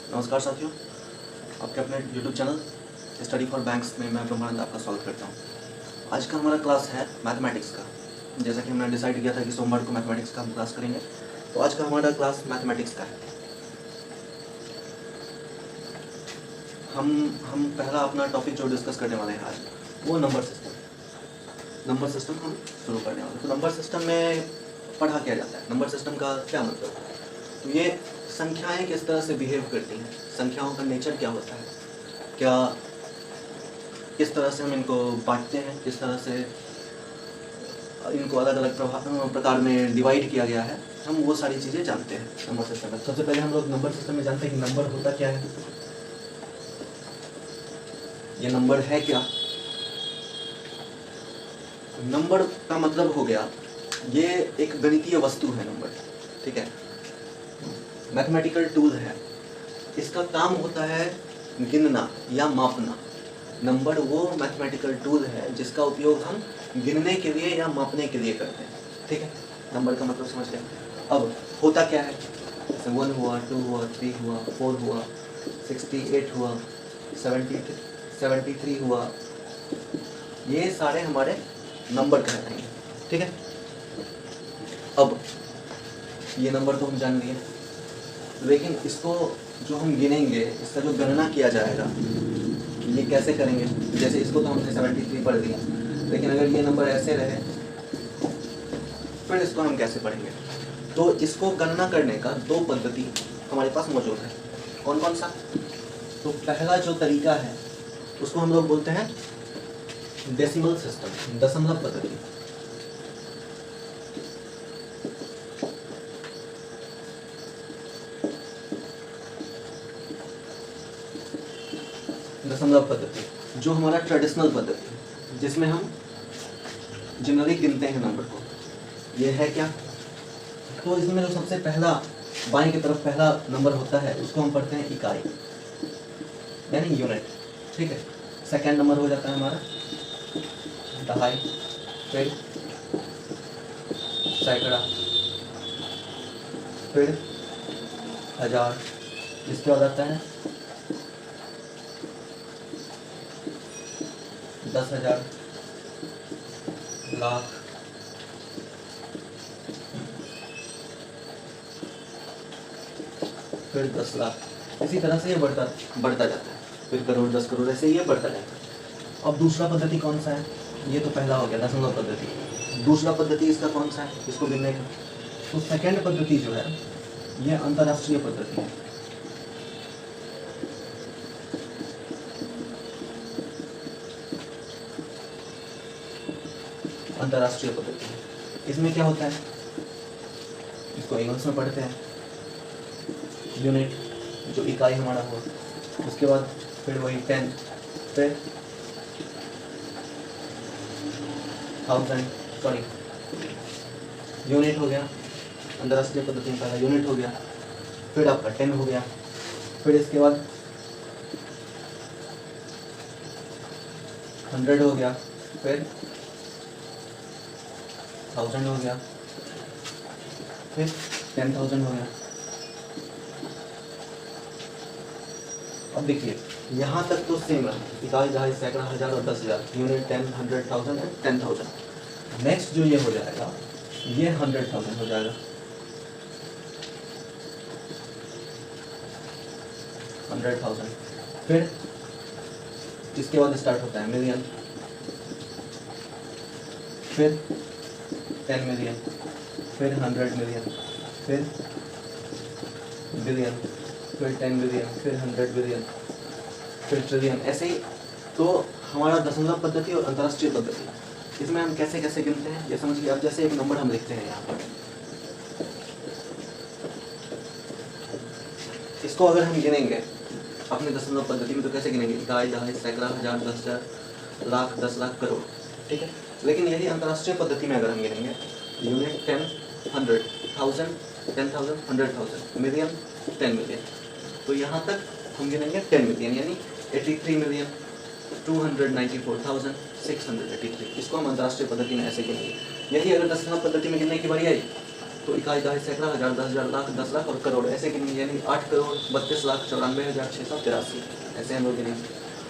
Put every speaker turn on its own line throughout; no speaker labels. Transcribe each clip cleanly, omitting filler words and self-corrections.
नमस्कार साथियों, आपके अपने YouTube channel study for banks में मैं ब्रह्मानंद आपका स्वागत करता हूँ। आज का हमारा क्लास है मैथमेटिक्स का। जैसा कि हमने डिसाइड किया था कि सोमवार को मैथमेटिक्स का हम क्लास करेंगे, तो आज का हमारा क्लास मैथमेटिक्स का है। हम पहला अपना टॉपिक जो डिस्कस करने वाले हैं आज, वो नंबर सिस्टम। नंबर सिस्टम हम शुरू करने वाले हैं। तो नंबर सिस्टम में पढ़ा क्या जाता है, नंबर सिस्टम का क्या मतलब है? तो ये संख्याएं किस तरह से बिहेव करती हैं, संख्याओं का नेचर क्या होता है, क्या किस तरह से हम इनको बांटते हैं, किस तरह से इनको अलग अलग प्रकार में डिवाइड किया गया है, हम वो सारी चीज़ें जानते हैं नंबर सिस्टम में। सबसे पहले हम लोग नंबर सिस्टम में जानते हैं कि नंबर होता क्या है। ये नंबर है क्या? नंबर का मतलब हो गया, ये एक गणितीय वस्तु है नंबर, ठीक है, मैथमेटिकल टूल है। इसका काम होता है गिनना या मापना। नंबर वो मैथमेटिकल टूल है जिसका उपयोग हम गिनने के लिए या मापने के लिए करते हैं, ठीक है। नंबर का मतलब समझ गए। अब होता क्या है, जैसे 1 हुआ, 2 हुआ, 3 हुआ, 4 हुआ, 68 हुआ, 73 हुआ, ये सारे हमारे नंबर कहलाएंगे, ठीक है। अब ये नंबर तो हम जान लिए, लेकिन इसको जो हम गिनेंगे, इसका जो गणना किया जाएगा, ये कैसे करेंगे? जैसे इसको तो हमने 73 पढ़ दिया, लेकिन अगर ये नंबर ऐसे रहे फिर इसको हम कैसे पढ़ेंगे? तो इसको गणना करने का दो पद्धति हमारे पास मौजूद है। कौन कौन सा? तो पहला जो तरीका है उसको हम लोग बोलते हैं डेसिमल सिस्टम, दशमलव पद्धति। दशमलव पद्धति जो हमारा ट्रेडिशनल पद्धति है, जिसमें हम जनरली गिनते हैं नंबर को। ये है क्या? तो इसमें जो सबसे पहला बाएं की तरफ पहला नंबर होता है उसको हम पढ़ते हैं इकाई, यानी यूनिट, ठीक है। सेकेंड नंबर हो जाता है हमारा दहाई, फिर सैकड़ा, फिर हजार, इसके बाद आता है 10,000, लाख, फिर 10 लाख। इसी तरह से ये बढ़ता जाता है, फिर करोड़, 10 करोड़, ऐसे ये बढ़ता जाता है। अब दूसरा पद्धति कौन सा है? ये तो पहला हो गया दशमलव पद्धति। दूसरा पद्धति इसका कौन सा है, इसको गिनने का? तो सेकेंड पद्धति जो है ये अंतर्राष्ट्रीय पद्धति है। अंतर्राष्ट्रीय पद्धति, इसमें क्या होता है, इसको इंग्लिश में पढ़ते हैं यूनिट, जो इकाई हमारा हो। उसके बाद फिर वही 10, फिर 1000, सॉरी, यूनिट हो गया अंतर्राष्ट्रीय पद्धति में, पहला यूनिट हो गया, फिर आपका 10 हो गया, फिर इसके बाद 100 हो गया, फिर 1000 हो गया, फिर 10,000 हो गया। अब देखिए यहाँ तक तो सेम है, इकाई, दहाई, सैकड़ा, हजार और 10,000, यूनिट, 10, 100, 1000 एंड 10,000। नेक्स्ट जो ये हो जाएगा, ये 100,000 हो जाएगा, 100,000। फिर इसके बाद स्टार्ट होता है मिलियन, फिर 10 मिलियन, फिर 100 मिलियन, फिर बिलियन, फिर 10 बिलियन, फिर 100 बिलियन, फिर ट्रिलियन, ऐसे ही। तो हमारा दशमलव पद्धति और अंतर्राष्ट्रीय पद्धति, इसमें हम कैसे कैसे गिनते हैं ये समझिए। अब जैसे एक नंबर हम लिखते हैं यहाँ पर, इसको अगर हम गिनेंगे अपने दशमलव पद्धति में तो कैसे गिनेंगे? इकाई, दहाई, सैकड़ा, हजार, 10,000, लाख, 10 लाख, करोड़, ठीक है। लेकिन यही अंतर्राष्ट्रीय पद्धति में अगर हम गिनेंगे, यूनिट 10, 100, 1000, 10,000, 100,000, मिलियन, 10 मिलियन, तो यहाँ तक हम गिनेंगे 10 मिलियन, यानी 83,294,683। इसको हम अंतर्राष्ट्रीय पद्धति में ऐसे गिनेंगे। यही अगर दशमलव पद्धति में गिनने की बारी आई तो इकाई, दहाई, सैकड़ा, हज़ार, 10,000, लाख, 10 लाख और करोड़ ऐसे गिनेंगे, यानी 8 करोड़ 32,94,683 ऐसे हम लोग गिनेंगे।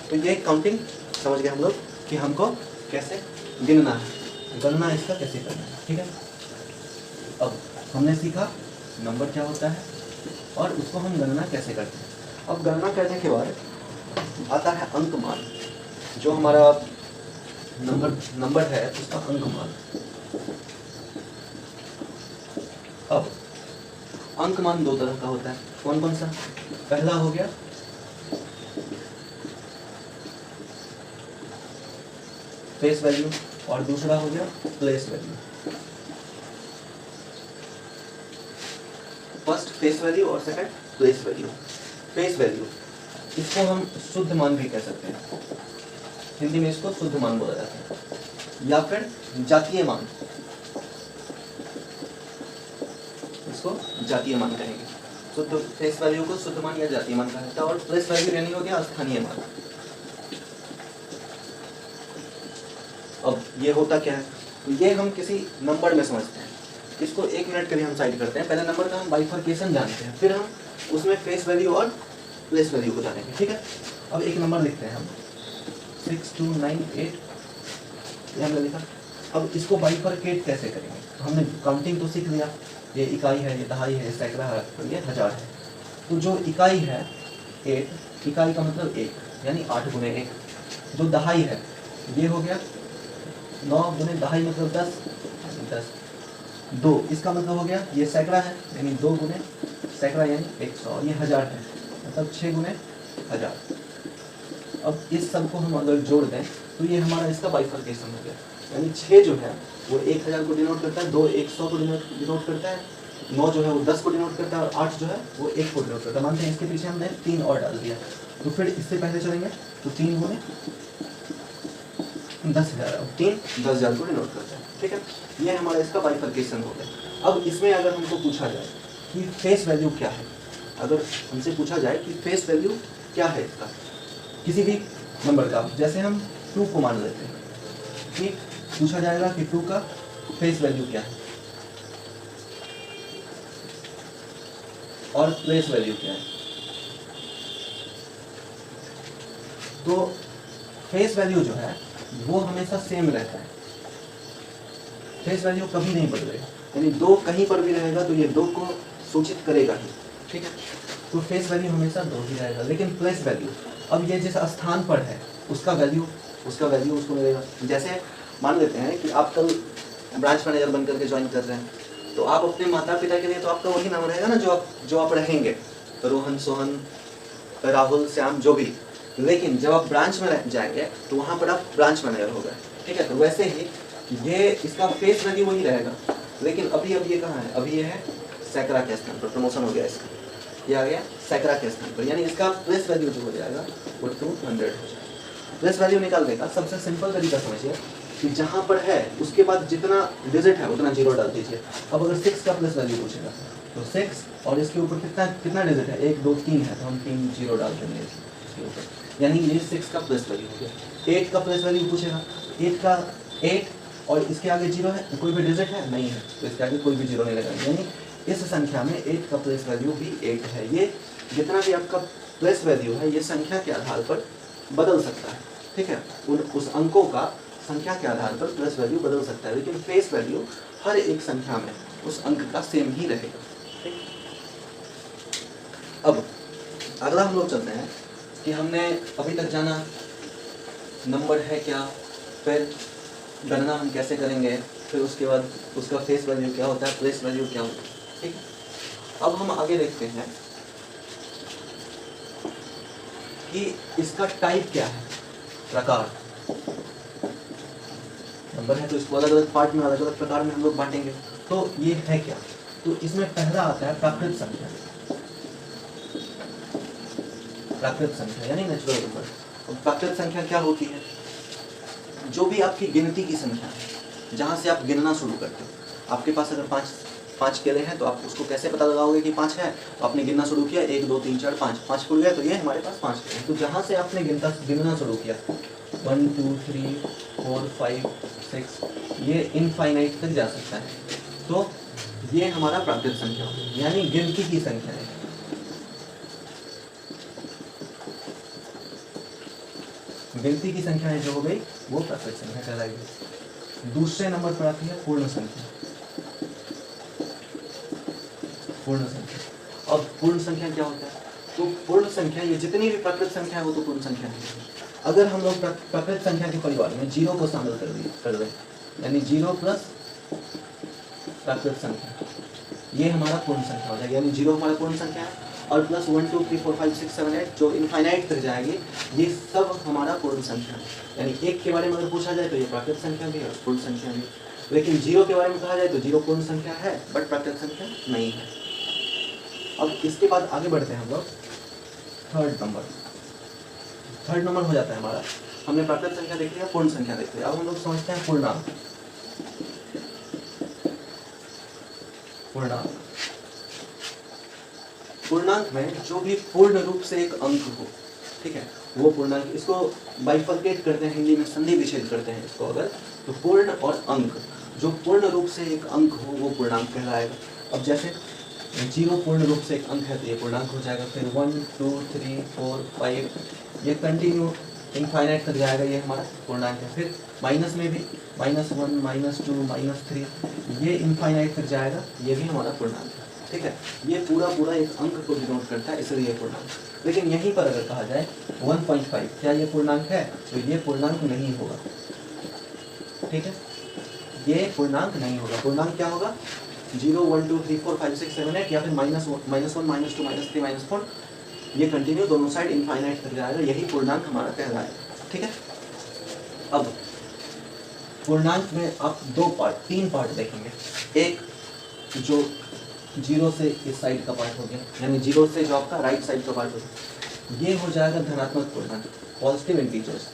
तो ये काउंटिंग समझ गए हम लोग कि हमको कैसे गिनना है, गणना इसका कैसे करना है, ठीक है। अब हमने सीखा नंबर क्या होता है और उसको हम गणना कैसे करते हैं। अब गणना करने के बाद आता है अंक मान, जो हमारा नंबर है उसका अंक मान। अब अंक मान दो तरह का होता है, कौन कौन सा? पहला हो गया फेस वैल्यू और दूसरा हो गया place value. First face value और second place value. Face value इसको हम शुद्ध मान भी कह सकते हैं, हिंदी में इसको शुद्ध मान बोला जाता है, या फिर जातीय मान, इसको जातीय मान कहेंगे। शुद्ध फेस वैल्यू को शुद्ध मान या जातीय मान कहा जाता है। और प्लेस वैल्यू यानी हो गया स्थानीय मान। अब ये होता क्या है, तो ये हम किसी नंबर में समझते हैं, इसको 1 मिनट के लिए हम साइड करते हैं। पहले नंबर का हम बाइफर्केशन जानते हैं, फिर हम उसमें फेस वैल्यू और प्लेस वैल्यू को जानेंगे, ठीक है। अब एक नंबर लिखते हैं हम 6298, ये हमने लिखा। अब इसको बाइफर्केट कैसे करेंगे? तो हमने काउंटिंग तो सीख लिया, ये इकाई है, ये दहाई है, सैकड़ा है और ये हज़ार है। तो जो इकाई है 8, इकाई का मतलब 1 यानी 8 गुने 1। जो दहाई है ये हो गया 9 गुने दहाई मतलब 10, 2 इसका मतलब हो गया, ये सैकड़ा है यानी 2 गुने सैकड़ा यानी 100, ये हज़ार है मतलब 6 गुने हज़ार। अब इस सब को हम अगर जोड़ दें तो ये हमारा इसका बाइफर्केशन हो गया, यानी 6 जो है वो 1000 को डिनोट करता है, 2 100 को डिनोट करता है, 9 जो है वो 10 को डिनोट करता है और 8 जो है वो 1 को डिनोट करता है। मानते हैं इसके पीछे हमने 3 और डाल दिया, तो फिर इससे पहले चलेंगे तो 3 गुने 10,000, अब 3 10,000 को डिनोट करता है, ठीक है। ये हमारा इसका बाइफर्केशन हो गया। अब इसमें अगर हमको पूछा जाए कि फेस वैल्यू क्या है, अगर हमसे पूछा जाए कि फेस वैल्यू क्या है इसका किसी भी नंबर का, जैसे हम 2 को मान लेते हैं, ठीक, पूछा जाएगा कि 2 का फेस वैल्यू क्या है और प्लेस वैल्यू क्या है। तो फेस वैल्यू जो है वो हमेशा सेम रहता है, फेस वैल्यू कभी नहीं बदलेगा, यानी 2 कहीं पर भी रहेगा तो ये 2 को सूचित करेगा ही, ठीक है। तो फेस वैल्यू हमेशा 2 ही रहेगा। लेकिन प्लेस वैल्यू, अब ये जिस स्थान पर है उसका वैल्यू उसको मिलेगा। जैसे मान लेते हैं कि आप कल ब्रांच मैनेजर बन करके ज्वाइन कर रहे हैं, तो आप अपने माता पिता के लिए तो आपका वही नाम रहेगा ना जो आप रहेंगे, रोहन, सोहन, राहुल, श्याम, जो भी। लेकिन जब आप ब्रांच में जाएंगे तो वहाँ पर आप ब्रांच मैनेजर हो गए, ठीक है। तो वैसे ही ये इसका फेस वैल्यू वही रहेगा, लेकिन अभी अब ये कहाँ है, अभी ये है सैकड़ा के स्थान पर, प्रमोशन हो गया इसका, ये आ गया सैकड़ा के स्थान पर, यानी इसका प्लेस वैल्यू जो हो जाएगा वो 200 हो जाएगा। प्लेस वैल्यू निकालने का सबसे सिंपल तरीका समझिए कि जहाँ पर है उसके बाद जितना डिजिट है उतना 0 डाल दीजिए। अब अगर 6 का प्लेस वैल्यू पूछेगा तो 6 और इसके ऊपर कितना डिजिट है, 1 2 3 है, तो हम 3 0 डाल देंगे इसके ऊपर, यानी ये 6 का प्लेस वैल्यू हो गया। 8 का प्लेस वैल्यू पूछेगा, 8 और इसके आगे 0 है, कोई भी डिजिट है नहीं है, तो इसके आगे कोई भी 0 नहीं लगाएंगे, यानी इस संख्या में 8 का प्लेस वैल्यू भी 8 है। ये जितना भी आपका प्लेस वैल्यू है ये संख्या के आधार पर बदल सकता है, ठीक है। उस अंकों का संख्या के आधार पर प्लेस वैल्यू बदल सकता है, लेकिन फेस वैल्यू हर एक संख्या में उस अंक का सेम ही रहेगा, ठीक। अब अगला हम लोग चलते हैं कि हमने अभी तक जाना नंबर है क्या, फिर गणना हम कैसे करेंगे, फिर उसके बाद उसका फेस वैल्यू क्या होता है, प्लेस वैल्यू क्या होता है, ठीक है। अब हम आगे देखते हैं कि इसका टाइप क्या है, प्रकार। नंबर है तो इसको अलग अलग पार्ट में अलग अलग प्रकार में हम लोग बांटेंगे। तो ये है क्या, तो इसमें पहला आता है प्राकृत संख्या। प्राकृत संख्या यानी नेचुरल नंबर। प्राकृत संख्या क्या होती है, जो भी आपकी गिनती की संख्या है, जहाँ से आप गिनना शुरू करते हो। आपके पास अगर पाँच केले हैं तो आप उसको कैसे पता लगाओगे कि 5 है, तो आपने गिनना शुरू किया 1 2 3 4 5 खुल गए, तो ये हमारे पास 5 केले हैं। तो जहाँ से आपने गिनना शुरू किया 1 2 3 4 5 6, ये इनफाइनाइट तक जा सकता है। तो ये हमारा प्राकृत संख्या होगी, यानी गिनती की संख्या है। गिनती की संख्या है जो हो गई वो प्राकृत संख्या कहलाएगी। दूसरे नंबर पर आती है पूर्ण संख्या। पूर्ण संख्या, अब पूर्ण संख्या क्या होता है? तो पूर्ण संख्या ये जितनी भी प्राकृत संख्या है वो तो पूर्ण संख्या है। अगर हम लोग प्राकृत संख्या के परिवार में जीरो को शामिल कर दें, यानी जीरो प्लस प्राकृत संख्या, ये हमारा पूर्ण संख्या हो जाएगी। यानी जीरो हमारा पूर्ण संख्या है और प्लस 1 2 3 4 5 6 7 8 जो इनफाइनाइट तक जाएगी, ये सब हमारा पूर्ण संख्या है। यानी एक के बारे में अगर पूछा जाए तो ये प्राकृत संख्या भी है और पूर्ण संख्या भी, लेकिन जीरो के बारे में कहा जाए तो जीरो पूर्ण संख्या है बट प्राकृत संख्या नहीं है। अब इसके बाद आगे बढ़ते हैं हम लोग थर्ड नंबर हो जाता है हमारा। हमने प्राकृत संख्या देख लिया, पूर्ण संख्या देख लिया, अब हम लोग समझते हैं पूर्णांक। पूर्णांक में जो भी पूर्ण रूप से एक अंक हो, ठीक है, वो पूर्णांक। इसको बाइफर्केट करते हैं, हिंदी में संधि विच्छेद करते हैं इसको अगर, तो पूर्ण और अंक, जो पूर्ण रूप से एक अंक हो वो पूर्णांक कहलाएगा। अब जैसे जीरो पूर्ण रूप से एक अंक है तो ये पूर्णांक हो जाएगा। फिर 1 2 3 4 5 ये कंटिन्यू इनफाइनाइट तक जाएगा, ये हमारा पूर्णांक है। फिर माइनस में भी -1 -2 -3 ये इनफाइनाइट तक जाएगा, ये भी हमारा पूर्णांक है। ठीक है, ये पूरा एक अंक को डिनोट करता है, इसलिए पूर्णांक। लेकिन यहीं पर अगर कहा जाए 1.5 क्या ये पूर्णांक है? तो ये पूर्णांक नहीं होगा। ठीक है, ये पूर्णांक नहीं होगा। पूर्णांक क्या होगा? 0 1 2 3 4 5 6 7 8 या फिर -1 -2 -3 -4 ये कंटिन्यू दोनों साइड इनफाइनाइट तक जाएगा, यही पूर्णांक हमारा कहलाएगा। ठीक है, अब पूर्णांक में आप तीन पार्ट देखेंगे। एक जो जीरो से इस साइड का पार्ट हो गया, यानी जीरो से जो आपका राइट साइड का पार्ट हो गया, ये हो जाएगा धनात्मक पूर्णांक, पॉजिटिव इंटीजर्स।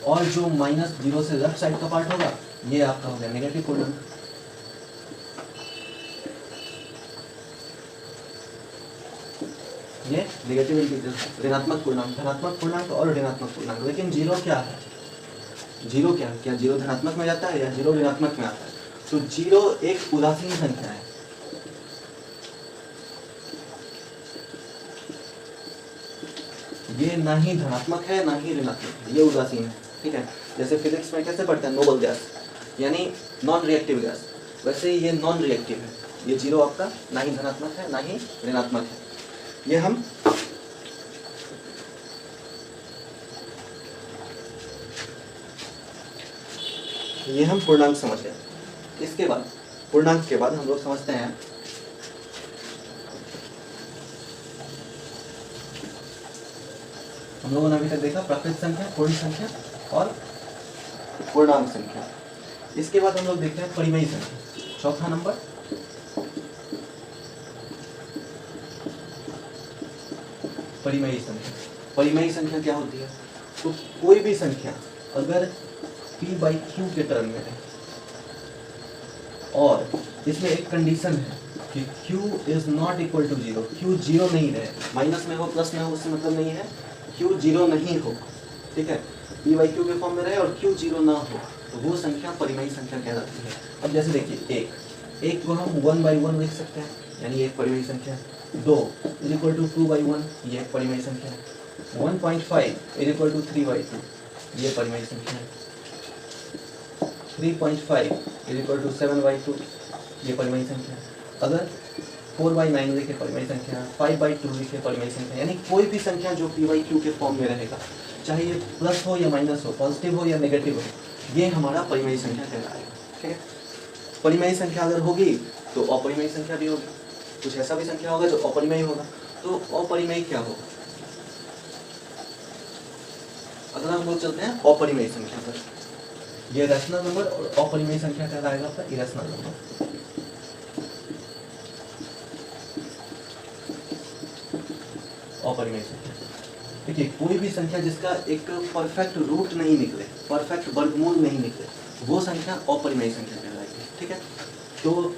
और जो -0 से लेफ्ट साइड का पार्ट होगा ये आपका हो गया नेगेटिव पूर्णांक। ये नेगेटिव इंटीजर्स, ऋणात्मक पूर्णांक, धनात्मक पूर्णांक और ऋणात्मक पूर्णांक। लेकिन जीरो क्या है? जीरो क्या है? क्या जीरो धनात्मक में जाता है या जीरो ऋणात्मक में आता है? तो जीरो एक उदासीन संख्या है। ये ना ही धनात्मक है ना ही ऋणात्मक है, ये उदासीन है। ठीक है, जैसे फिजिक्स में कैसे पढ़ते हैं नोबल गैस, यानी नॉन रिएक्टिव गैस, वैसे ये नॉन रिएक्टिव है। ये जीरो आपका ना ही धनात्मक है ना ही ऋणात्मक है। ये हम पूर्णांक समझ गए। इसके बाद पूर्णांक के बाद हम लोग समझते हैं हम लोगों ने अभी तक देखा प्राकृत संख्या, पूर्ण संख्या और पूर्णांक संख्या। इसके बाद हम लोग देखते हैं परिमेय संख्या, चौथा नंबर। परिमेय संख्या, परिमेय संख्या क्या होती है? तो कोई भी संख्या अगर p/q के टर्म में है और इसमें एक कंडीशन है कि q is not equal to 0, q 0 नहीं रहे, माइनस में हो प्लस में हो उससे मतलब नहीं है, q 0 नहीं हो। ठीक है, p/q के फॉर्म में रहे और q 0 ना हो तो वो संख्या परिमेय संख्या कहलाती है। अब जैसे देखिए एक को हम 1/1 लिख सकते हैं, यानी एक परिमेय संख्या है। 2 इज इक्वल टू 2/1, ये एक परिमेय संख्या है। 1.5 इज इक्वल टू 3/2, ये परिमेय संख्या है। 3.5 इज इक्वल टू 7/2, ये परिमेय संख्या है। अगर 4/9 लिखे परिमेय संख्या, 5/2 लिखे परिमेय संख्या, यानी कोई भी संख्या जो p/q के फॉर्म में रहेगा, चाहे ये प्लस हो या माइनस हो, पॉजिटिव हो या नेगेटिव हो, ये हमारा परिमेय संख्या कहलाएगा। ठीक है, परिमेय संख्या अगर होगी तो अपरिमेय संख्या भी होगी, कुछ ऐसा भी संख्या होगा जो अपरिमेय होगा। तो अपरिमेय क्या होगा? अगर हम लोग चलते हैं अपरिमेय संख्या पर, ये रैशनल नंबर और अपरिमेय संख्या कहलाएगा आपका इरेशनल नंबर। अपरिमेय संख्या, देखिए कोई भी संख्या जिसका एक परफेक्ट रूट नहीं निकले, परफेक्ट वर्गमूल नहीं निकले, वो संख्या अपरिमेय संख्या कहलाएगी। ठीक है, तो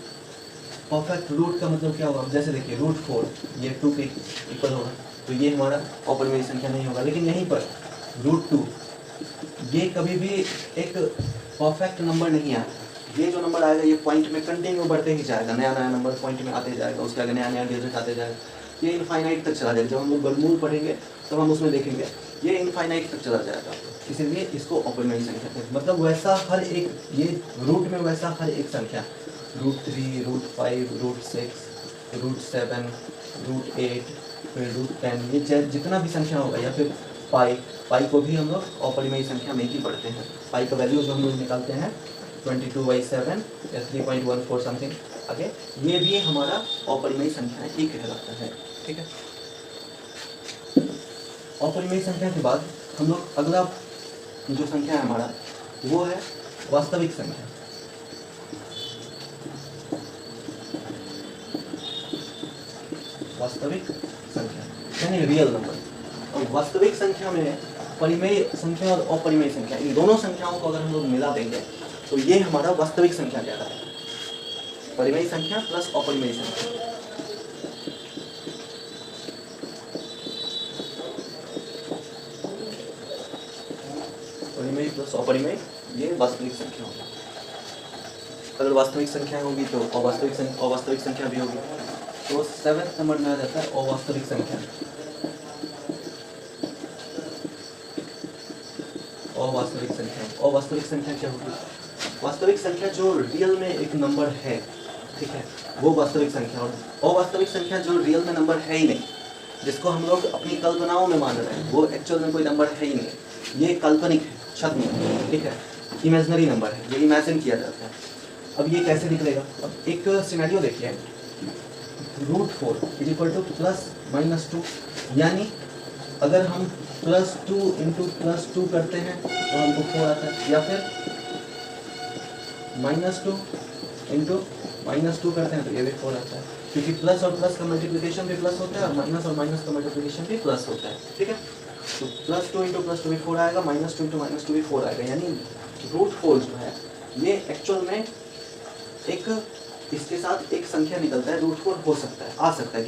परफेक्ट रूट का मतलब क्या होगा? जैसे देखिए √4 ये 2 के इक्वल होगा, तो ये हमारा अपरिमेय संख्या नहीं होगा। लेकिन यहीं पर √2 ये कभी भी एक परफेक्ट नंबर नहीं आएगा। ये जो नंबर आएगा ये पॉइंट में कंटिन्यू बढ़ते ही जाएगा, नया नया नंबर पॉइंट में आते जाएगा, उसके आगे नया नया डिजिट आते जाएगा, ये इनफाइनाइट तक चला जाएगा। जब हम लोग वर्गमूल पढ़ेंगे तब हम उसमें देखेंगे ये इनफाइनाइट तक चला जाएगा। इसीलिए इसको अपरिमेय संख्या कहते हैं। मतलब वैसा हर एक, ये रूट में वैसा हर एक संख्या, √3, √5, √6, √7, √8, फिर √10, ये जितना भी संख्या होगा, या फिर पाई को भी हम लोग अपरिमेय संख्या में ही पढ़ते हैं। पाई का वैल्यू जो हम लोग निकालते हैं 22/7 या 3.14 समथिंग आगे, ये भी हमारा अपरिमेय संख्या ही कहलाता है। ठीक है, अपरिमेय संख्या के बाद हम लोग अगला जो संख्या है हमारा वो है वास्तविक संख्या। वास्तविक संख्या यानी रियल नंबर। और वास्तविक संख्या में परिमेय संख्या और अपरिमेय संख्या, इन दोनों संख्याओं को अगर हम लोग मिला देंगे तो ये हमारा वास्तविक संख्या कहलाता है। परिमेय संख्या प्लस अपरिमेय संख्या। परिमेय प्लस अपरिमेय ये वास्तविक संख्या होगी। अगर वास्तविक संख्या होगी तो अवास्तविक संख्या भी होगी। तो 7th नंबर में आ जाता है अवास्तविक संख्या। अवास्तविक संख्या, अवास्तविक संख्या क्या होगी? वास्तविक संख्या जो रियल में एक नंबर है, ठीक है, वो वास्तविक संख्या। और अवास्तविक संख्या जो रियल में नंबर है ही नहीं, जिसको हम लोग अपनी कल्पनाओं में मान रहे हैं, वो एक्चुअल में कोई नंबर है ही नहीं, ये काल्पनिक है, छद्म है, ठीक है, इमेजिनरी नंबर है, ये इमेजिन किया जाता है। अब ये कैसे निकलेगा? अब एक सिनेरियो देखिए, √4 = ±2, यानी अगर हम +2 × +2 करते हैं तो हमको 4 आता है, या फिर -2 × -2 करते हैं तो ये भी 4 आता है, क्योंकि प्लस और प्लस का मल्टीप्लिकेशन भी प्लस होता है और माइनस और माइनस का मल्टीप्लिकेशन भी प्लस होता है। ठीक है, तो +2 × +2 भी 4 आएगा, -2 × -2 भी 4 आएगा। यानी √4 जो है ये एक्चुअल में एक, इसके साथ एक संख्या निकलता है, √4 हो सकता है, आ सकता है,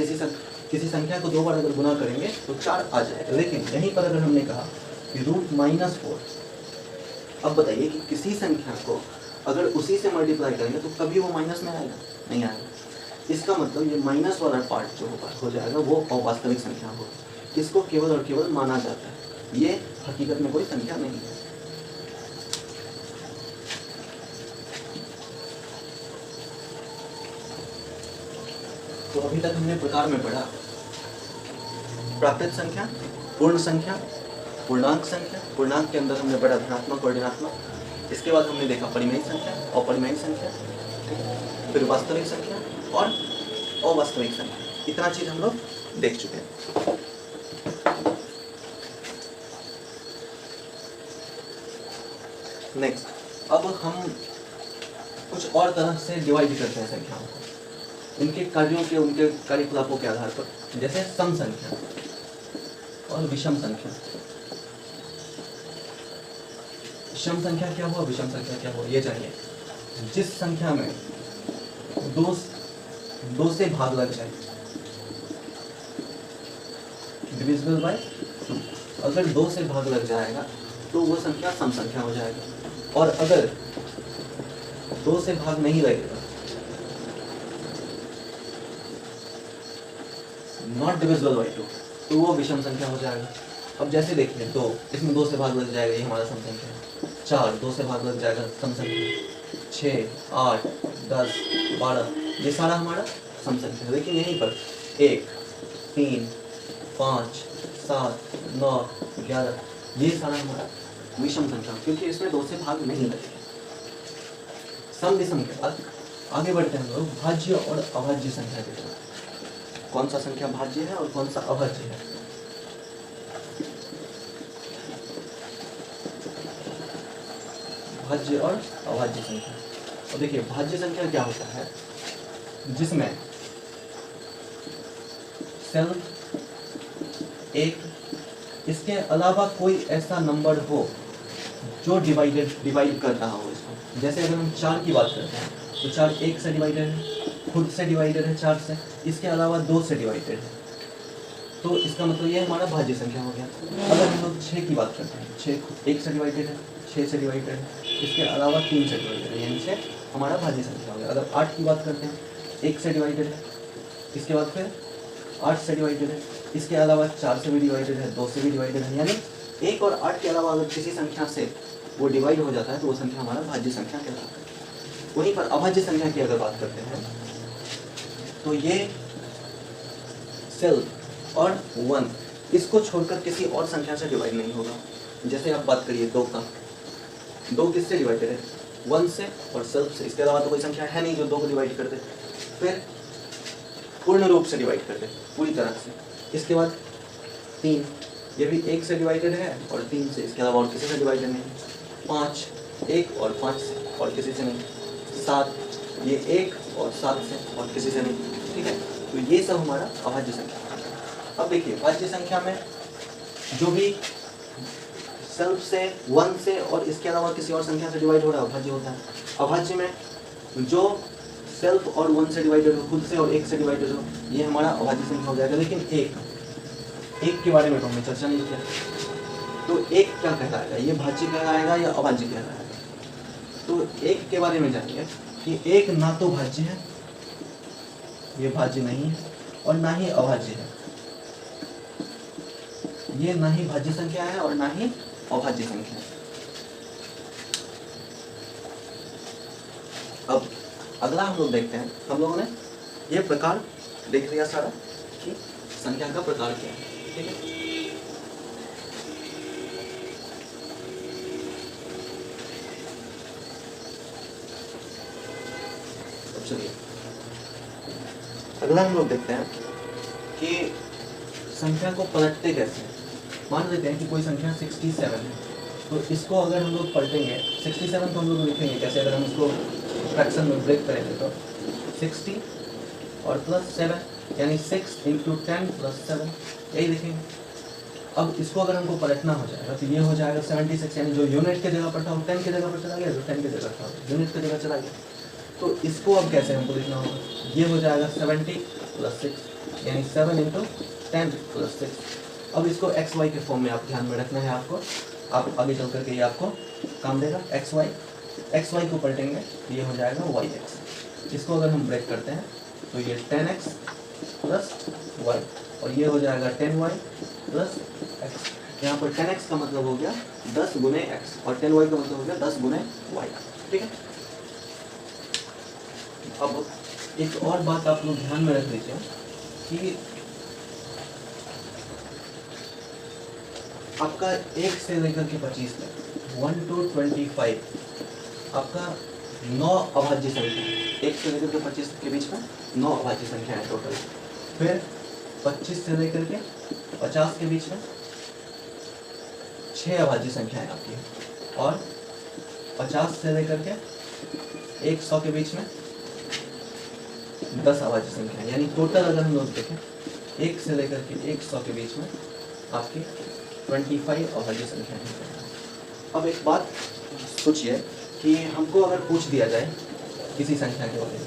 किसी संख्या को 2 बार अगर गुना करेंगे तो 4 आ जाएगा। लेकिन यहीं पर अगर हमने कहा कि √-4, अब बताइए कि किसी संख्या को अगर उसी से मल्टीप्लाई करेंगे तो कभी वो माइनस में आएगा? नहीं आएगा। इसका मतलब ये माइनस वाला पार्ट जो हो जाएगा वो अवास्तविक संख्या होगी। इसको केवल और केवल माना जाता है, ये हकीकत में कोई संख्या नहीं है। तो अभी तक हमने प्रकार में पढ़ा प्राकृत संख्या, पूर्ण संख्या, पूर्णांक संख्या। पूर्णांक के अंदर हमने पढ़ा धनात्मक और ऋणात्मक। इसके बाद हमने देखा परिमेय संख्या, अपरिमेय संख्या, फिर वास्तविक संख्या और अवास्तविक संख्या। इतना चीज हम लोग देख चुके हैं। नेक्स्ट, अब हम कुछ और तरह से डिवाइड करते हैं संख्याओं को, उनके कार्यों के, उनके कार्यकलापों के आधार पर। जैसे सम संख्या और विषम संख्या। सम संख्या क्या हुआ, विषम संख्या क्या हुआ, ये जानिए। जिस संख्या में दो से भाग लग जाए, डिविजिबल बाय 2, अगर 2 से भाग लग जाएगा तो वो संख्या सम संख्या हो जाएगा। और अगर 2 से भाग नहीं लगेगा, नॉट डिविजिबल बाय 2, तो वो विषम संख्या हो जाएगा। अब जैसे देखिए 2, इसमें 2 से भाग लग जाएगा, ये हमारा सम संख्या है। 4, 2 से भाग लग जाएगा, सम संख्या। 6, 8, 10, 12, ये सारा हमारा सम संख्या है। लेकिन यहीं पर 1, 3, 5, 7, 9, 11, ये सारा हमारा विषम संख्या, क्योंकि इसमें 2 से भाग नहीं लगेगा। सम विषम के बाद आगे बढ़ते हैं हम लोग भाज्य और अभाज्य संख्या की तरफ। कौन सा संख्या भाज्य है और कौन सा अभाज्य है? भाज्य और अभाज्य संख्या। और देखिए भाज्य संख्या क्या होता है, जिसमें सेल्फ एक, इसके अलावा कोई ऐसा नंबर हो जो डिवाइड कर रहा हो इसको। जैसे अगर हम 4 की बात करते हैं तो 4 1 से डिवाइडेड है, खुद से डिवाइडेड है 4 से, इसके अलावा 2 से डिवाइडेड है, तो इसका मतलब ये हमारा भाज्य संख्या हो गया। अगर हम लोग 6 की बात करते हैं, 6 1 से डिवाइडेड है, 6 से डिवाइडेड है, इसके अलावा 3 से डिवाइडेड है, यानी से हमारा भाज्य संख्या हो गया। अगर 8 की बात करते हैं, 1 से डिवाइडेड है, इसके बाद फिर 8 से डिवाइडेड है, इसके अलावा 4 से भी डिवाइडेड है, 2 से भी डिवाइडेड है, यानी 1 और 8 के अलावा अगर किसी संख्या से वो डिवाइड हो जाता है तो वो संख्या हमारा भाज्य संख्या कहलाता है। वहीं पर अभाज्य संख्या की अगर बात करते हैं तो ये सेल्फ और 1 इसको छोड़कर किसी और संख्या से डिवाइड नहीं होगा। जैसे आप बात करिए 2 का, 2 किससे डिवाइडेड है? 1 से और सेल्फ से, इसके अलावा तो कोई संख्या है नहीं जो 2 को डिवाइड कर दे। फिर पूर्ण रूप से डिवाइड कर दे, पूरी तरह से। इसके बाद 3, ये भी 1 से डिवाइडेड है और 3 से, इसके अलावा और किसी से डिवाइडेड नहीं। 5, 1 और 5 से और किसी से नहीं। 7, ये 1 और 7 से और किसी से नहीं, ठीक है। तो ये सब हमारा अभाज्य संख्या है। अब देखिए भाज्य संख्या में जो भी सेल्फ से, 1 से और इसके अलावा किसी और संख्या से डिवाइड हो रहा है अभाज्य होता है। अभाज्य में जो सेल्फ और 1 से डिवाइडेड हो, खुद से और 1 से डिवाइडेड हो, ये हमारा अभाज्य संख्या हो जाएगा। लेकिन 1 के बारे में तो हमने चर्चा नहीं किया, तो 1 क्या कहलाएगा? ये भाज्य कहलाएगा या अभाज्य कहलाएगा? तो 1 के बारे में जानिए कि 1 ना तो भाज्य है, ये भाज्य नहीं है, और ना ही अभाज्य है। ये ना ही भाज्य संख्या है और ना ही अभाज्य संख्या है। अब अगला हम लोग देखते हैं, हम लोगों ने ये प्रकार देख लिया सारा कि संख्या का प्रकार क्या है, ठीक है। अब चलिए अगला हम लोग देखते हैं कि संख्या को पलटते कैसे। मान लेते हैं कि कोई संख्या 67 है, तो इसको अगर हम लोग पलटेंगे, 67 को हम लोग लिखेंगे कैसे? अगर हम इसको फ्रैक्शन में ब्रेक करेंगे तो 60 और प्लस 7, यानी 6 × 10 + 7, यही लिखेंगे। अब इसको अगर हमको पलटना हो जाएगा तो ये हो जाएगा 76, यानी जो यूनिट के जगह पर था वो 10 के जगह पर चला गया, जो 10 के जगह था यूनिट के जगह चला गया। तो इसको अब कैसे हमको लिखना होगा? ये हो जाएगा 70 + 6, यानी 7 × 10 + 6। अब इसको एक्स वाई के फॉर्म में आप ध्यान में रखना है आपको, आप आगे चल करके ये आपको काम देगा। एक्स वाई को पलटेंगे तो ये हो जाएगा वाई एक्स। इसको अगर हम ब्रेक करते हैं तो ये 10x + y, और ये हो जाएगा 10y + x। यहाँ पर 10x का मतलब हो गया 10 × x और 10y का मतलब हो गया 10 × y, ठीक है। अब एक और बात आप लोग ध्यान में रख लीजिए कि आपका 1 से लेकर के 25 तक, 1 to 25 आपका 9 अभाज्य संख्या है। 1 से लेकर के 25 के बीच में 9 अभाज्य संख्या है टोटल। फिर 25 से लेकर के 50 के बीच में 6 अभाज्य संख्या है आपकी, और 50 से लेकर के 100 के बीच में 10 अभाज्य संख्या है। यानी टोटल अगर हम लोग देखें 1 से लेकर के 100 के बीच में आपकी 25 अभाज्य संख्या है। अब एक बात सोचिए कि हमको अगर पूछ दिया जाए किसी संख्या के बारे में,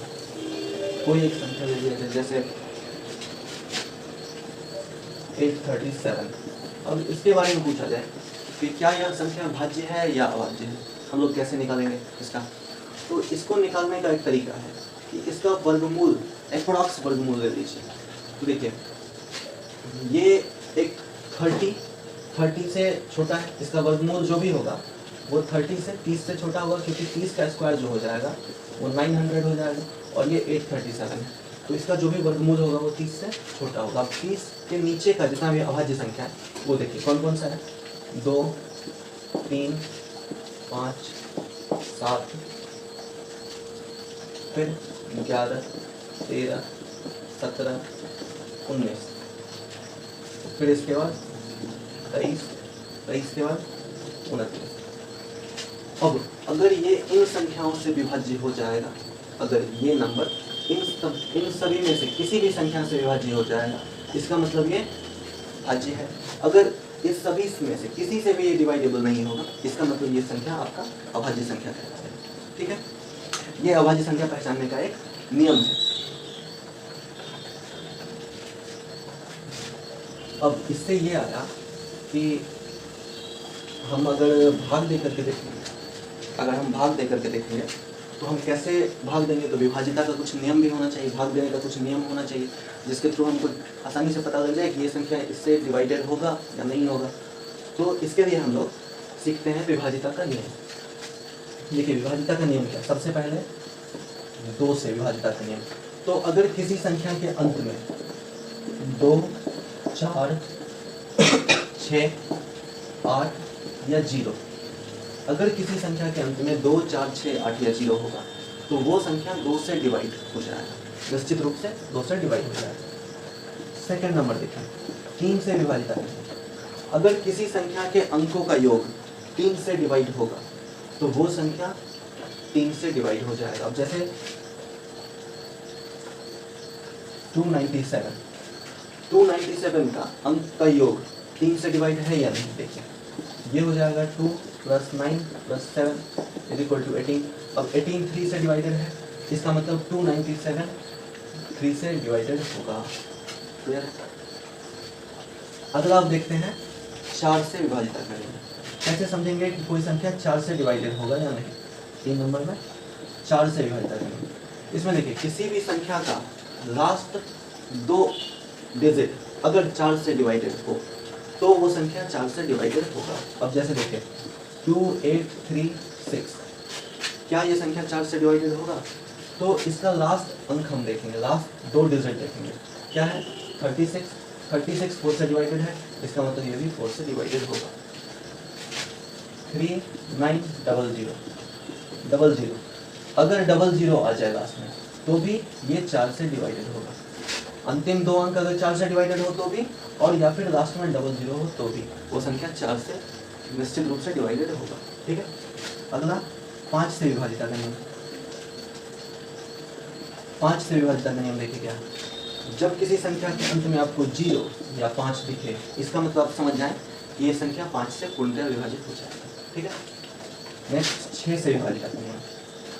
कोई एक संख्या ले लिया जाए जैसे 837, अब इसके बारे में पूछा जाए कि क्या यह संख्या भाज्य है या अभाज्य है, हम लोग कैसे निकालेंगे इसका? तो इसको निकालने का एक तरीका है कि इसका वर्गमूल, एप्रोक्स वर्गमूल ले लीजिए। तो देखिए ये एक 30 से छोटा है, इसका वर्गमूल जो भी होगा वो 30 से 30 से छोटा होगा, क्योंकि 30 का स्क्वायर जो हो जाएगा वो 900 हो जाएगा, और ये 837 है, तो इसका जो भी वर्गमूल होगा वो 30 से छोटा होगा। अब 30 के नीचे का जितना भी अभाज्य संख्या है वो देखिए कौन कौन सा है? 2, 3, 5, 7, फिर 11, 13, 17, 19, फिर इसके बाद 23 के बाद 29। अब अगर ये इन संख्याओं से विभाज्य हो जाएगा, अगर ये नंबर इन सभी में से किसी भी संख्या से विभाज्य हो जाएगा, इसका मतलब ये भाज्य है। अगर इस सभी में से किसी से भी ये डिवाइडेबल नहीं होगा, इसका मतलब ये संख्या आपका अभाज्य संख्या है, ठीक है। ये अभाज्य संख्या पहचानने का एक नियम है। अब इससे ये आया कि हम अगर भाग दे करके देखेंगे, अगर हम भाग दे करके देखेंगे तो हम कैसे भाग देंगे, तो विभाजिता का कुछ नियम भी होना चाहिए, भाग देने का कुछ नियम होना चाहिए, जिसके थ्रू हमको आसानी से पता लग जाए कि ये संख्या इससे डिवाइडेड होगा या नहीं होगा। तो इसके लिए हम लोग सीखते हैं विभाजिता का नियम। देखिए विभाजिता का नियम क्या है, सबसे पहले 2 से विभाजिता का नियम। तो अगर किसी संख्या के अंत में 2, 4, 6, 8 या 0, अगर किसी संख्या के अंत में 2, 4, 6, 8 या 0 होगा तो वो संख्या 2 से डिवाइड हो जाएगा, निश्चित रूप से 2 से डिवाइड हो जाएगा। सेकंड नंबर देखें, 3 से विभाजित करें। अगर किसी संख्या के अंकों का योग 3 से डिवाइड होगा तो वो संख्या 3 से डिवाइड हो जाएगा। अब जैसे 297 का अंक का योग 3 से डिवाइड है या नहीं, देखिए ये हो जाएगा 2 + 9 + 7 = 18। अब 18 3 से डिवाइडेड है, इसका मतलब 297 3 से डिवाइडेड होगा। क्लियर है? अगला आप देखते हैं 4 से विभाजित करेंगे। कैसे समझेंगे कि कोई संख्या 4 से डिवाइडेड होगा या नहीं? 3 नंबर में 4 से विभाजित करेंगे। इसमें देखिए किसी भी संख्या का लास्ट 2 डिजिट अगर 4 से डिवाइडेड हो तो वो संख्या 4 से डिवाइडेड होगा। अब जैसे देखिए 2836, क्या ये संख्या 4 से डिवाइडेड होगा? तो इसका लास्ट अंक हम देखेंगे, लास्ट 2 डिजिट देखेंगे, क्या है 36। 36 4 से डिवाइडेड है, इसका मतलब ये भी 4 से डिवाइडेड होगा। 3900 अगर 00 आ जाए लास्ट में तो भी ये 4 से डिवाइडेड होगा। अंतिम 2 अंक अगर 4 से डिवाइडेड हो तो भी, और या फिर लास्ट में 00 हो तो भी वो संख्या 4 से निश्चित रूप से डिवाइडेड होगा। ठीक है, अगला 5 से विभाजित का नियम। 5 से विभाजित का नियम देखिए क्या है। जब किसी संख्या के अंत में आपको 0 या 5 दिखे, इसका मतलब आप समझ जाएं कि ये संख्या 5 से पूर्णतः विभाजित हो जाएगा। ठीक है, नेक्स्ट 6 से विभाजित का नियम।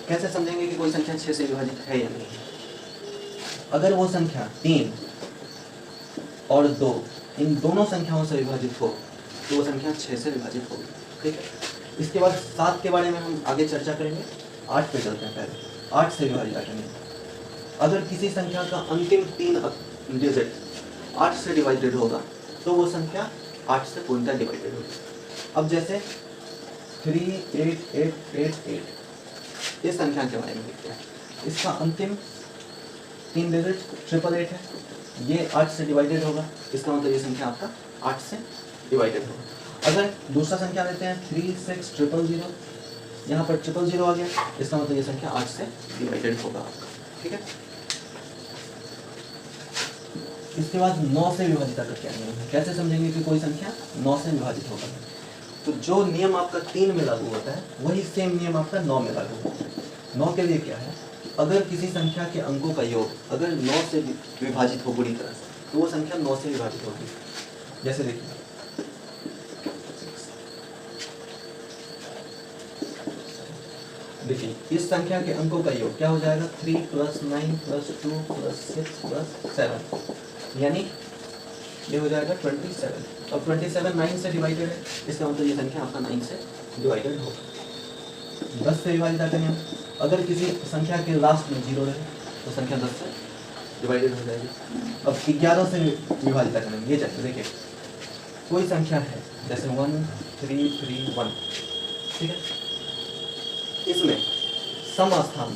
कैसे समझेंगे कि कोई संख्या 6 से विभाजित है या नहीं? अगर वो संख्या 3 और 2 इन दोनों संख्याओं से विभाजित हो तो वो संख्या 6 से विभाजित होगी। ठीक है, इसके बाद 7 के बारे में हम आगे चर्चा करेंगे। 8 पे चलते हैं पहले। 8 से विभाजित का नियम। अगर किसी संख्या का अंतिम 3 डिजिट 8 से डिवाइडेड होगा तो वो संख्या 8 से पूर्णतः डिवाइडेड होगी। अब जैसे 38888, इस संख्या के बारे में देखते हैं। इसका अंतिम 3 डिजिट 888 है, ये 8 से डिवाइडेड होगा, इसका मतलब ये संख्या आपका 8 से डिवाइडेड होगा। अगर दूसरा संख्या लेते हैं 36000, यहाँ पर 000 आ गया, इसका मतलब ये संख्या 8 से डिवाइडेड होगा आपका। ठीक है, इसके बाद 9 से विभाजित का क्या नियम है? कैसे समझेंगे कि कोई संख्या 9 से विभाजित होगा? तो जो नियम आपका 3 में लागू होता है वही सेम नियम आपका 9 में लागू होता है। 9 के लिए क्या है, अगर किसी संख्या के अंकों का योग अगर 9 से विभाजित हो बुरी तरह से तो वो संख्या 9 से विभाजित होगी। जैसे देखिए इस संख्या के अंकों का योग क्या हो जाएगा 3 + 9 + 2 + 6 + 7, यानी ये हो जाएगा 27। अब 27 9 से डिवाइडेड है, इसका मतलब ये संख्या आपका 9 से डिवाइडेड होगा। 10 से विभाजित का नियम। अगर किसी संख्या के लास्ट में 0 रहे तो संख्या 10 से डिवाइडेड हो जाएगी। अब 11 से विभाजित का नियम। ये जैसे देखिए कोई संख्या है जैसे 1331, ठीक है, इसमें समस्थान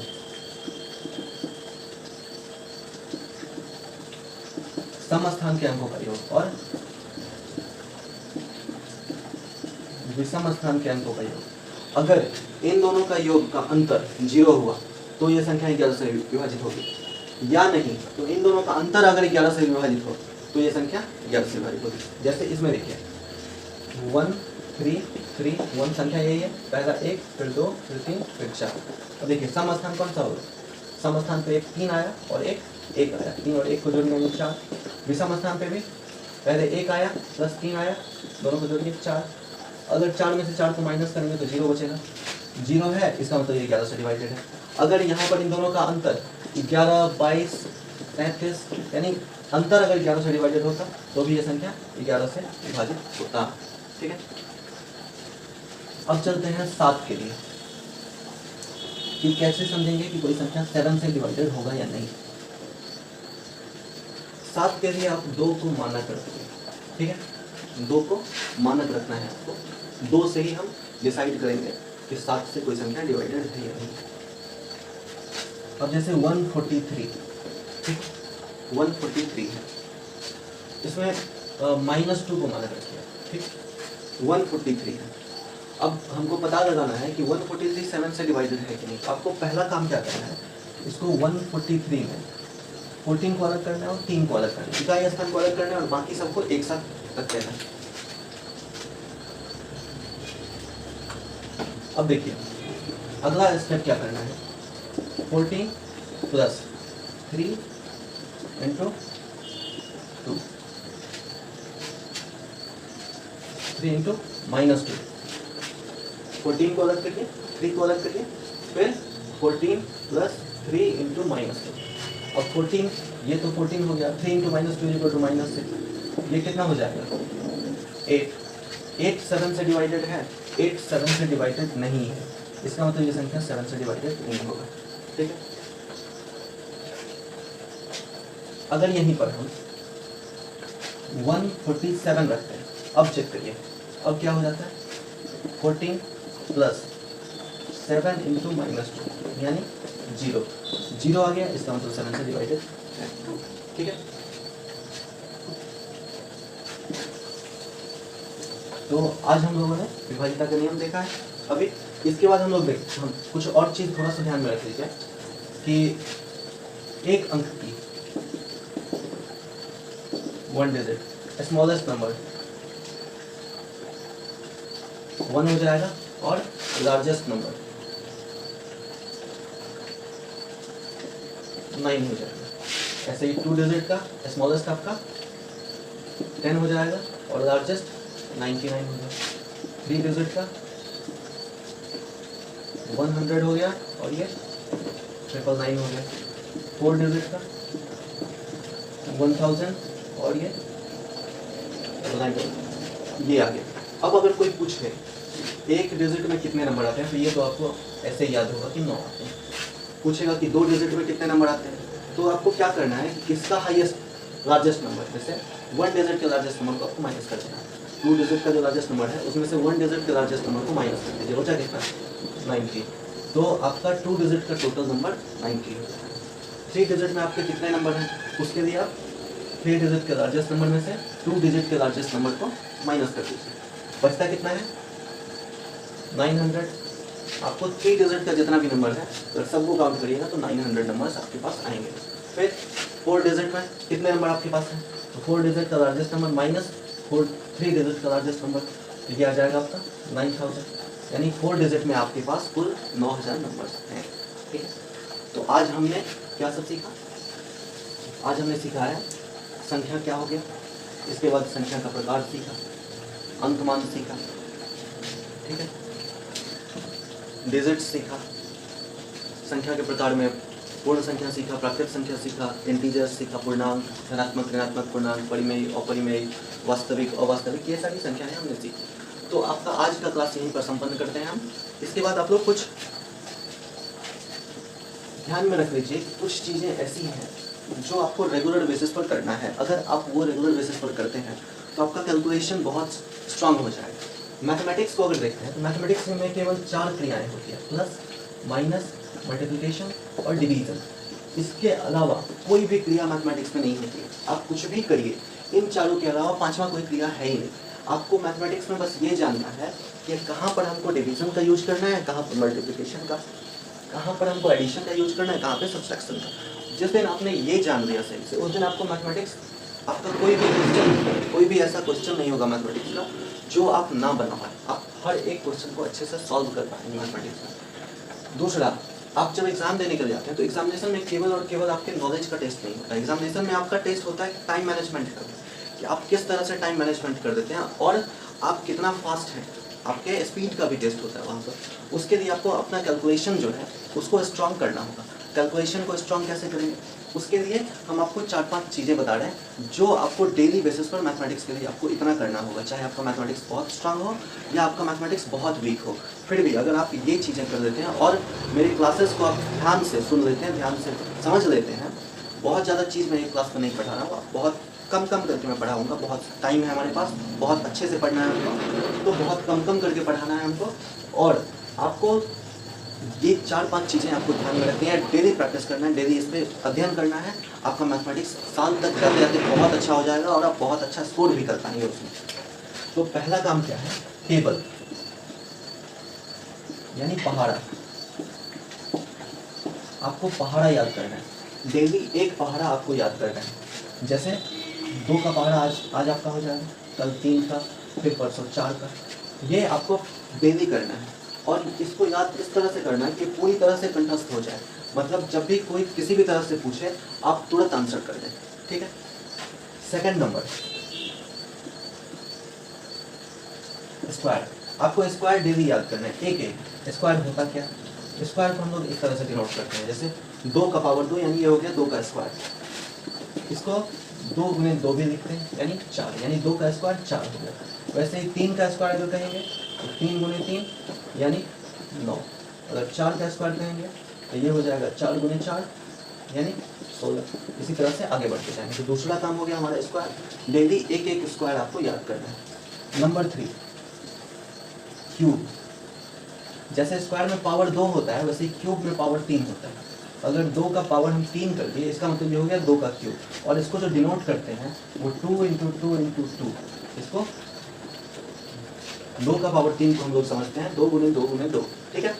के अंकों का योग और विषम स्थान के अंकों का योग, अगर इन दोनों का योग का अंतर 0 हुआ तो यह संख्या 11 से विभाजित होगी, या नहीं तो इन दोनों का अंतर अगर 11 से विभाजित हो तो यह संख्या 11 से विभाजित होगी। जैसे इसमें देखिए 1331 संख्या यही है, पहला 1 फिर 2 फिर 3 फिर 4। अब देखिए सम स्थान कौन सा होगा, सम स्थान पे एक 3 आया और एक 1 आया, 3 और 1 को जोड़ने में 4। विषम स्थान पे भी पहले 1 आया प्लस 3 आया, दोनों को जोड़ने 4। अगर 4 में से 4 को माइनस करेंगे तो 0 बचेगा, 0 है इसका मतलब ये 11 से डिवाइडेड है। अगर यहाँ पर इन दोनों का अंतर 11 22 33 यानी अंतर अगर 11 से डिवाइडेड होता तो भी ये संख्या 11 से विभाजित होता। ठीक है, अब चलते हैं 7 के लिए कि कैसे समझेंगे कि कोई संख्या 7 से डिवाइडेड होगा या नहीं। 7 के लिए आप 2 को मानक रखिए, ठीक है, 2 को मानक रखना है आपको। 2 से ही हम डिसाइड करेंगे कि 7 से कोई संख्या डिवाइडेड है या नहीं। अब जैसे 143, ठीक, 143 है, इसमें -2 को मानक रखिए, ठीक, 143 है। अब हमको पता लगाना है कि 143 7 से डिवाइडेड है कि नहीं। तो आपको पहला काम क्या करना है, इसको 143 में 14 को अलग करना है और 3 को अलग करना है, इकाई स्थान को अलग करना है और बाकी सबको एक साथ रख देना है। अब देखिए अगला स्टेप क्या करना है, 14 + 3 × 2, 3 × -2, 14 को अलग करिए, 3 को अलग करिए, फिर 14 + 3 × -2। अब 14, ये तो 14 हो गया, 3 × -2 = -6, ये कितना हो जाएगा 8। 8 7 से डिवाइडेड है, 8 7 से डिवाइडेड नहीं है, इसका मतलब ये संख्या 7 से डिवाइडेड नहीं होगा, ठीक है। अगर यहीं पर हम 147 रखते हैं, अब चेक करिए, अब क्या हो जाता है, 14 + 7 × -2 यानी 0, 0 आ गया, इसका मतलब 7 से डिवाइडेड है, ठीक है। तो आज हम लोगों ने विभाजिता का नियम देखा है। अभी इसके बाद हम लोग देखते हैं, कुछ और चीज़ थोड़ा सा ध्यान में रख लीजिए कि एक अंक की 1 डिजिट स्मॉलेस्ट नंबर 1 हो जाएगा और लार्जेस्ट नंबर 9 हो जाएगा। ऐसे ही 2 डिजिट का स्मॉलेस्ट आपका 10 हो जाएगा और लार्जेस्ट 99 हो गया। 3 डिजिट का 100 हो गया और ये 999 हो गया। 4 डिजिट का 1000 और ये 999, ये आ गया। अब अगर कोई पूछे एक डिजिट में कितने नंबर आते हैं, तो ये तो आपको ऐसे ही याद होगा कि 9 आते हैं। पूछेगा कि 2 डिजिट में कितने नंबर आते हैं, तो आपको क्या करना है कि किसका हाईएस्ट लार्जेस्ट नंबर, जैसे 1 डिजिट के लार्जेस्ट नंबर को आपको माइनस कर देना है। 2 डिजिट का जो लार्जेस्ट नंबर है उसमें से 1 डिजिट के लार्जेस्ट नंबर को माइनस कर दीजिए, हो जाए कितना 90। तो आपका 2 डिजिट का टोटल नंबर 90 हो जाएगा। 3 डिजिट में आपके कितने नंबर हैं, उसके लिए आप 3 डिजिट के लार्जेस्ट नंबर में से 2 डिजिट के लार्जेस्ट नंबर को माइनस कर दीजिए, बचता कितना है 900। आपको 3 डिजिट का जितना भी नंबर है अगर सबको काउंट करिएगा तो 900 नंबर्स आपके पास आएंगे। फिर 4 डिजिट में कितने नंबर आपके पास हैं, तो 4 डिजिट का लार्जेस्ट नंबर माइनस 3 डिजिट का लार्जेस्ट नंबर, ये आ जाएगा आपका 9000, यानी 4 डिजिट में आपके पास कुल 9000 नंबर्स हैं, ठीक है। तो आज हमने क्या सब सीखा, आज हमने सीखा है संख्या क्या हो गया, इसके बाद संख्या का प्रकार सीखा, अंकमान सीखा, ठीक है, डिजिट सीखा, संख्या के प्रकार में पूर्ण संख्या सीखा, प्राकृत संख्या सीखा, इंटीजर्स सीखा, पूर्णांक, धनात्मक ऋणात्मक पूर्णांक, परिमेय अपरिमेय, वास्तविक अवास्तविक, ये सारी संख्याएं हमने सीखी। तो आपका आज का क्लास यहीं पर संपन्न करते हैं हम। इसके बाद आप लोग कुछ ध्यान में रख लीजिए, कुछ चीज़ें ऐसी हैं जो आपको रेगुलर बेसिस पर करना है। अगर आप वो रेगुलर बेसिस पर करते हैं तो आपका कैलकुलेशन बहुत स्ट्रांग हो जाएगा। मैथमेटिक्स को अगर देखते हैं तो मैथमेटिक्स में केवल 4 क्रियाएं होती हैं, प्लस, माइनस, मल्टीप्लिकेशन और डिवीजन। इसके अलावा कोई भी क्रिया मैथमेटिक्स में नहीं होती है। आप कुछ भी करिए, इन चारों के अलावा 5वां कोई क्रिया है ही नहीं। आपको मैथमेटिक्स में बस ये जानना है कि कहाँ पर हमको डिवीजन का यूज करना है, कहाँ पर मल्टीप्लिकेशन का, कहाँ पर हमको एडिशन का यूज करना है, कहाँ पे सब्सट्रैक्शन का। जिस दिन आपने ये जान लिया सही से, उस दिन आपको मैथमेटिक्स, आपका कोई भी ऐसा क्वेश्चन नहीं होगा मैथमेटिक्स का जो आप ना बना पाए। आप हर एक क्वेश्चन को अच्छे से सॉल्व कर पाएंगे मैथमेटिक्स में। दूसरा, आप जब एग्जाम देने के लिए जाते हैं तो एग्जामिनेशन में केवल और केवल आपके नॉलेज का टेस्ट नहीं होता है। एग्जामिनेशन में आपका टेस्ट होता है टाइम मैनेजमेंट का, कि आप किस तरह से टाइम मैनेजमेंट कर देते हैं और आप कितना फास्ट हैं, आपके स्पीड का भी टेस्ट होता है वहाँ पर। उसके लिए आपको अपना कैलकुलेशन जो है उसको स्ट्रॉन्ग करना होगा। कैलकुलेशन को स्ट्रॉन्ग कैसे करेंगे, उसके लिए हम आपको 4-5 चीज़ें बता रहे हैं जो आपको डेली बेसिस पर मैथमेटिक्स के लिए आपको इतना करना होगा, चाहे आपका मैथमेटिक्स बहुत स्ट्रांग हो या आपका मैथमेटिक्स बहुत वीक हो। फिर भी अगर आप ये चीज़ें कर लेते हैं और मेरी क्लासेस को आप ध्यान से सुन लेते हैं, ध्यान से समझ लेते हैं, बहुत ज़्यादा चीज़ मैं एक क्लास में नहीं पढ़ा रहा हूँ, बहुत कम करके मैं पढ़ाऊँगा, बहुत टाइम है हमारे पास, बहुत अच्छे से पढ़ना है हमको, तो बहुत कम करके पढ़ाना है हमको। और आपको ये 4-5 चीज़ें आपको ध्यान में रखनी है, डेली प्रैक्टिस करना है, डेली इस पर अध्ययन करना है। आपका मैथमेटिक्स साल तक जाते जाते बहुत अच्छा हो जाएगा और आप बहुत अच्छा स्कोर भी कर पाएंगे उसमें। तो पहला काम क्या है, टेबल यानी पहाड़ा। आपको पहाड़ा याद करना है, डेली एक पहाड़ा आपको याद करना है। जैसे 2 का पहाड़ा आज आपका हो जाएगा, कल 3 का, फिर परसों 4 का। ये आपको डेली करना है और इसको याद इस तरह से करना है कि पूरी तरह से कंठस्थ हो जाए, मतलब जब भी कोई किसी भी तरह से पूछे आप तुरंत आंसर कर दें, ठीक है। Second number, square. आपको स्क्वायर डेली याद करना है, एक स्क्वायर होता क्या, स्क्वायर को हम लोग इस तरह से डिनोट करते हैं, जैसे 2 का पावर 2 यानी ये हो गया 2 का स्क्वायर। इसको 2 गुने 2 भी लिखते हैं यानी 4, यानी 2 का स्क्वायर 4 हो गया। वैसे ही 3 का स्क्वायर अगर कहेंगे तो 3 गुने 3 यानी 9। अगर 4 का स्क्वायर कहेंगे तो ये हो जाएगा 4 गुने 4 यानी 16। इसी तरह से आगे बढ़ते जाएंगे। तो दूसरा काम हो गया हमारा स्क्वायर, डेली एक स्क्वायर आपको याद करना है। Number 3, cube. जैसे स्क्वायर में पावर 2 होता है, वैसे ही क्यूब में पावर 3 होता है। अगर 2 का पावर हम 3 कर दिए, इसका मतलब ये हो गया 2 का क्यूब। और इसको जो डिनोट करते हैं वो 2 × 2 × 2, इसको 2 का पावर 3 को हम लोग समझते हैं 2 गुने 2 गुने 2, ठीक है।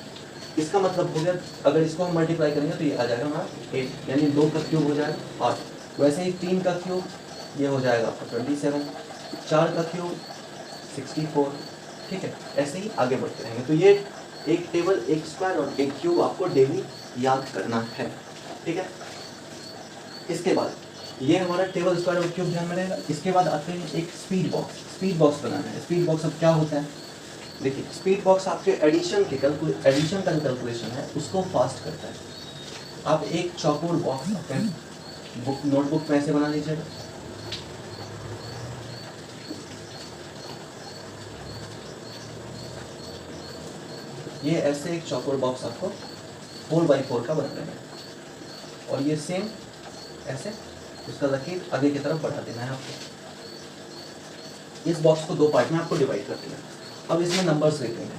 इसका मतलब हो गया, अगर इसको हम मल्टीप्लाई करेंगे तो ये आ जाएगा हमारा 8, यानी 2 का क्यूब हो जाएगा 8। वैसे ही 3 का क्यूब ये हो जाएगा आपका 27, 4 का क्यूब 64, ठीक है। ऐसे ही आगे बढ़ते रहेंगे। तो ये एक टेबल, एक स्क्वायर और एक क्यूब आपको डेली याद करना है, ठीक है। इसके बाद ये हमारा टेबल, स्क्वायर और क्यूब ध्यान में रहेगा। इसके बाद आते हैं एक स्पीड बॉक्स। स्पीड बॉक्स बनाना है। स्पीड बॉक्स अब क्या होता है, देखिए स्पीड बॉक्स आपके एडिशन का जो कैलकुलेशन है उसको फास्ट करता है। आप एक चौकोर बॉक्स अपने बुक नोटबुक में ऐसे बना लीजिएगा। ये ऐसे एक चौकोर बॉक्स आपको 4x4 का बना देना है और ये सेम ऐसे उसका लकीर आगे की तरफ बढ़ा देना है आपको। इस बॉक्स को 2 पार्ट में आपको डिवाइड कर देना है। अब इसमें नंबर्स लिख देंगे।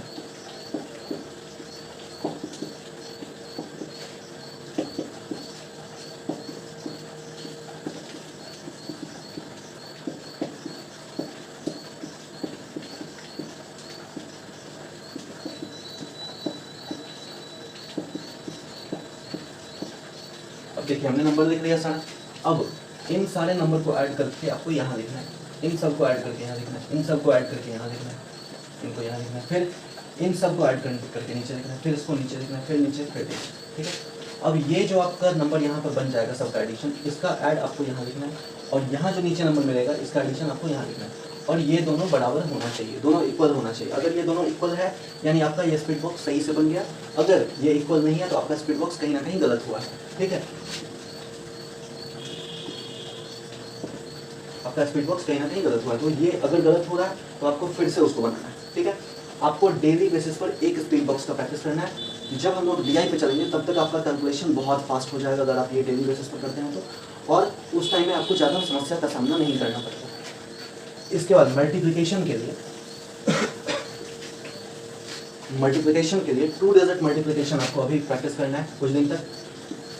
अब देखिए हमने नंबर लिख लिया सारा। अब इन सारे नंबर को ऐड करके आपको यहाँ लिखना है, इन सबको ऐड करके यहाँ लिखना है, इन सबको ऐड करके यहाँ लिखना है, इनको यहाँ लिखना है, फिर इन सबको ऐड करके नीचे लिखना है, फिर इसको नीचे लिखना है, फिर नीचे, फिर नीचे, ठीक है। अब ये जो आपका नंबर यहाँ पर बन जाएगा सबका एडिशन, इसका ऐड आपको यहाँ लिखना है और यहाँ जो नीचे नंबर मिलेगा इसका एडिशन आपको यहाँ लिखना है। और ये दोनों बराबर होना चाहिए, दोनों इक्वल होना चाहिए। अगर ये दोनों इक्वल है यानी आपका ये स्पीड बॉक्स सही से बन गया। अगर ये इक्वल नहीं है तो आपका स्पीड बॉक्स कहीं ना कहीं गलत हुआ है, ठीक है। आपका स्पीड बॉक्स कहीं ना कहीं गलत हुआ है। तो ये अगर गलत हो रहा है तो आपको फिर से उसको बनाना है, ठीक है। आपको डेली बेसिस पर एक स्पीड बॉक्स का प्रैक्टिस करना है। जब हम लोग DI पे चलेंगे तब तक आपका कैलकुलेशन बहुत फास्ट हो जाएगा अगर आप ये डेली बेसिस पर करते हैं तो। और उस टाइम में आपको ज़्यादा समस्या का सामना नहीं करना पड़ता। इसके बाद मल्टीप्लिकेशन के लिए 2 डिजिट मल्टीप्लिकेशन आपको अभी प्रैक्टिस करना है कुछ दिन तक।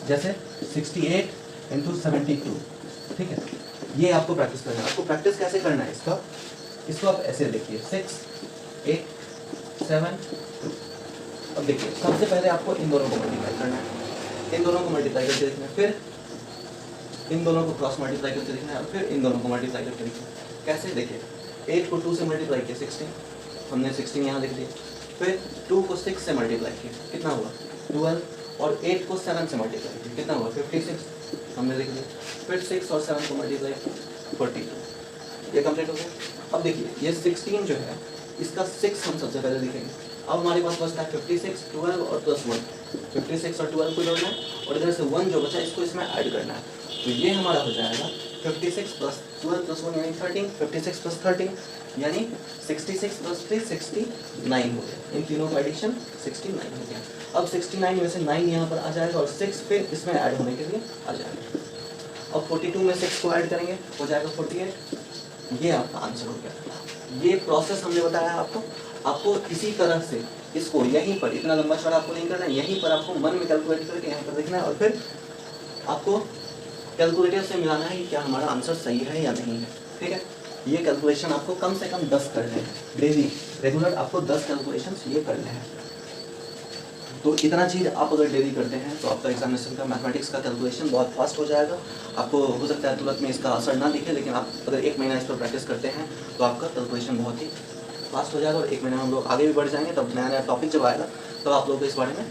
जैसे 68 × 72, ठीक है। ये आपको प्रैक्टिस करना है। आपको प्रैक्टिस कैसे करना है इसको आप ऐसे देखिए 6 8 7 2। अब देखिए सबसे पहले आपको इन दोनों को मल्टीप्लाई करना है, इन दोनों को मल्टीप्लाई करके देखना है, फिर इन दोनों को क्रॉस मल्टीप्लाई करके देखना है और फिर इन दोनों को मल्टीप्लाई करके देखना है। कैसे, देखिए 8 को 2 से मल्टीप्लाई किया 16, हमने 16 यहाँ लिख दिया। फिर 2 को 6 से मल्टीप्लाई किया, कितना हुआ 12। और 8 को 7 से मल्टीप्लाई किया, कितना हुआ 56, हमने लिख दिया। फिर 6 और 7 को मल्टीप्लाई 42, ये कंप्लीट हो गया। अब देखिए ये 16 जो है इसका 6 हम सबसे पहले लिखेंगे। अब हमारे पास बचता है 56, 12 और +1। 56 और 12 को जोड़ना है और इधर से 1 जो बचा इसको इसमें ऐड करना है। तो ये हमारा हो जाएगा 56 + 12 + 1 यानी 13, 56 + 13 यानी 66 + 3 69 हो गया। इन तीनों का एडिशन 69 हो गया। अब 69 में से 9 यहाँ पर आ जाएगा और 6 फिर इसमें ऐड होने के लिए आ जाएगा। अब 42 में 6 को ऐड करेंगे, हो जाएगा 48। ये आपका आंसर हो गया। ये प्रोसेस हमने बताया आपको इसी तरह से इसको यहीं पर, इतना लंबा चौड़ा आपको नहीं करना है, यहीं पर आपको मन में कैलकुलेट करके यहाँ पर देखना है और फिर आपको कैलकुलेटर से मिलाना है कि क्या हमारा आंसर सही है या नहीं है। ठीक है, ये कैलकुलेशन आपको कम से कम 10 करने हैं डेली, रेगुलर आपको 10 कैलकुलेशन ये करने हैं। तो इतना चीज़ आप अगर डेली करते हैं तो आपका एग्जामिनेशन का मैथमेटिक्स का कैलकुलेशन बहुत फास्ट हो जाएगा। आपको हो सकता है तुरंत में इसका असर ना दिखे, लेकिन आप अगर 1 महीना इस पर प्रैक्टिस करते हैं तो आपका कैलकुलेशन बहुत ही फास्ट हो जाएगा और 1 महीने में हम लोग आगे भी बढ़ जाएंगे। तब नया नया टॉपिक जब आएगा तब आप लोगों को इस बारे में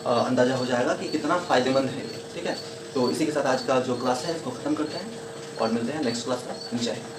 अंदाज़ा हो जाएगा कि कितना फ़ायदेमंद है ये। ठीक है, तो इसी के साथ आज का जो क्लास है इसको ख़त्म करते हैं और मिलते हैं नेक्स्ट क्लास में। जय हिंद।